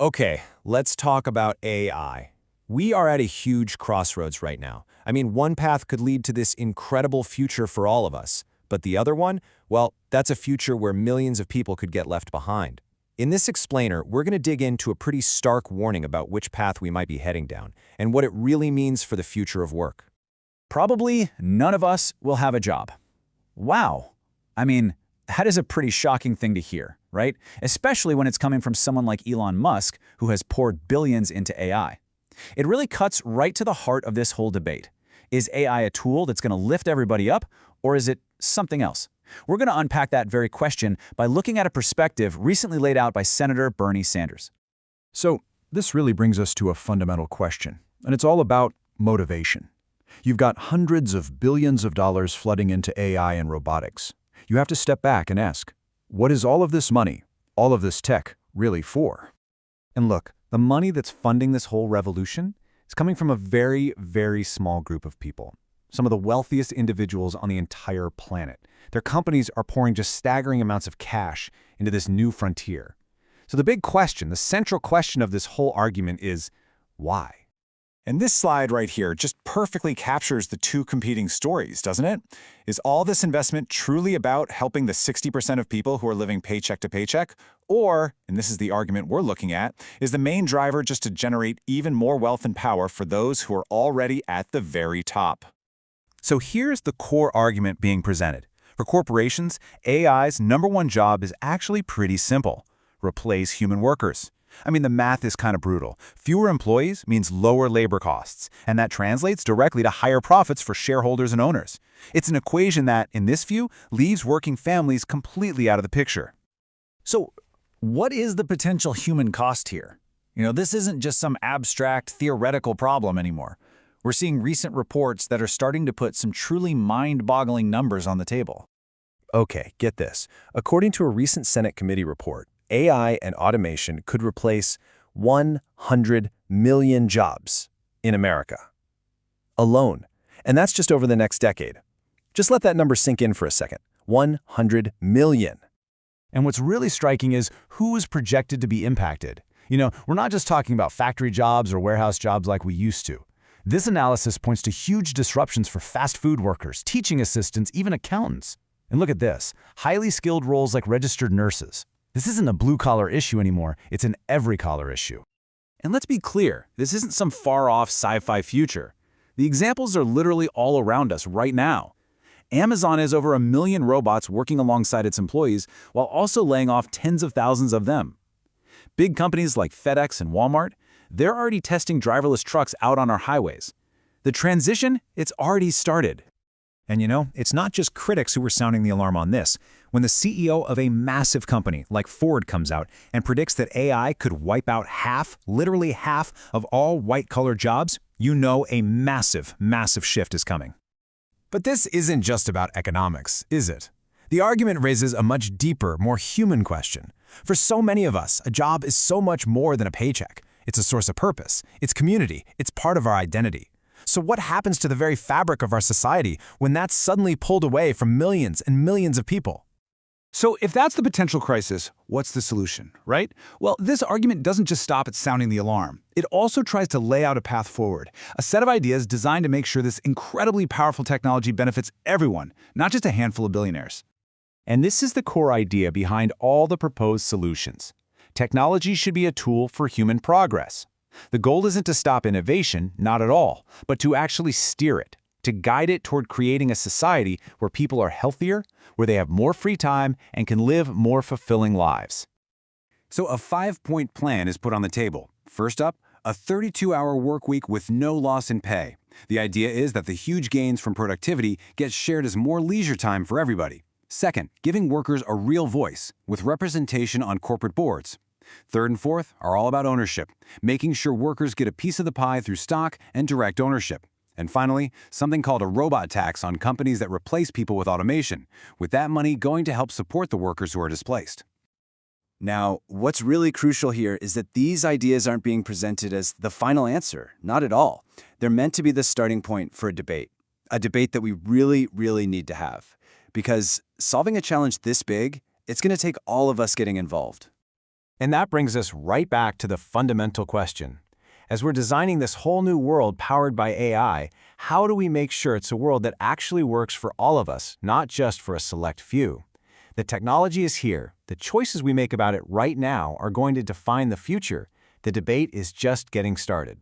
Okay, let's talk about AI. We are at a huge crossroads right now. I mean, one path could lead to this incredible future for all of us, but the other one, well, that's a future where millions of people could get left behind. In this explainer, we're going to dig into a pretty stark warning about which path we might be heading down and what it really means for the future of work. Probably none of us will have a job. Wow. I mean, that is a pretty shocking thing to hear, right? Especially when it's coming from someone like Elon Musk, who has poured billions into AI. It really cuts right to the heart of this whole debate. Is AI a tool that's going to lift everybody up, or is it something else? We're going to unpack that very question by looking at a perspective recently laid out by Senator Bernie Sanders. So this really brings us to a fundamental question, and it's all about motivation. You've got hundreds of billions of dollars flooding into AI and robotics. You have to step back and ask, what is all of this money, all of this tech, really for? And look, the money that's funding this whole revolution is coming from a very, very small group of people. Some of the wealthiest individuals on the entire planet. Their companies are pouring just staggering amounts of cash into this new frontier. So the big question, the central question of this whole argument is, why? And this slide right here just perfectly captures the two competing stories, doesn't it? Is all this investment truly about helping the 60% of people who are living paycheck to paycheck? Or, and this is the argument we're looking at, is the main driver just to generate even more wealth and power for those who are already at the very top? So here's the core argument being presented. For corporations, AI's #1 job is actually pretty simple: replace human workers. I mean, the math is kind of brutal. Fewer employees means lower labor costs, and that translates directly to higher profits for shareholders and owners. It's an equation that, in this view, leaves working families completely out of the picture. So, what is the potential human cost here? This isn't just some abstract, theoretical problem anymore. We're seeing recent reports that are starting to put some truly mind-boggling numbers on the table. Okay, get this. According to a recent Senate committee report, AI and automation could replace 100 million jobs in America alone. And that's just over the next decade. Just let that number sink in for a second. 100 million. And what's really striking is who is projected to be impacted. We're not just talking about factory jobs or warehouse jobs like we used to. This analysis points to huge disruptions for fast food workers, teaching assistants, even accountants. And look at this, highly skilled roles like registered nurses. This isn't a blue-collar issue anymore, it's an every-collar issue. And let's be clear, this isn't some far-off sci-fi future. The examples are literally all around us right now. Amazon has over 1 million robots working alongside its employees while also laying off tens of thousands of them. Big companies like FedEx and Walmart, they're already testing driverless trucks out on our highways. The transition, it's already started. And it's not just critics who are sounding the alarm on this. When the CEO of a massive company like Ford comes out and predicts that AI could wipe out literally half of all white-collar jobs, a massive, massive shift is coming. But this isn't just about economics, is it? The argument raises a much deeper, more human question. For so many of us, a job is so much more than a paycheck. It's a source of purpose, it's community, it's part of our identity. So what happens to the very fabric of our society when that's suddenly pulled away from millions and millions of people? So if that's the potential crisis, what's the solution, right? Well, this argument doesn't just stop at sounding the alarm. It also tries to lay out a path forward, a set of ideas designed to make sure this incredibly powerful technology benefits everyone, not just a handful of billionaires. And this is the core idea behind all the proposed solutions. Technology should be a tool for human progress. The goal isn't to stop innovation, not at all, but to actually steer it, to guide it toward creating a society where people are healthier, where they have more free time, and can live more fulfilling lives. So a 5-point plan is put on the table. First up, a 32-hour work week with no loss in pay. The idea is that the huge gains from productivity get shared as more leisure time for everybody. Second, giving workers a real voice with representation on corporate boards. Third and fourth are all about ownership, making sure workers get a piece of the pie through stock and direct ownership. And finally, something called a robot tax on companies that replace people with automation, with that money going to help support the workers who are displaced. Now, what's really crucial here is that these ideas aren't being presented as the final answer, not at all. They're meant to be the starting point for a debate that we really, really need to have. Because solving a challenge this big, it's going to take all of us getting involved. And that brings us right back to the fundamental question. As we're designing this whole new world powered by AI, how do we make sure it's a world that actually works for all of us, not just for a select few? The technology is here. The choices we make about it right now are going to define the future. The debate is just getting started.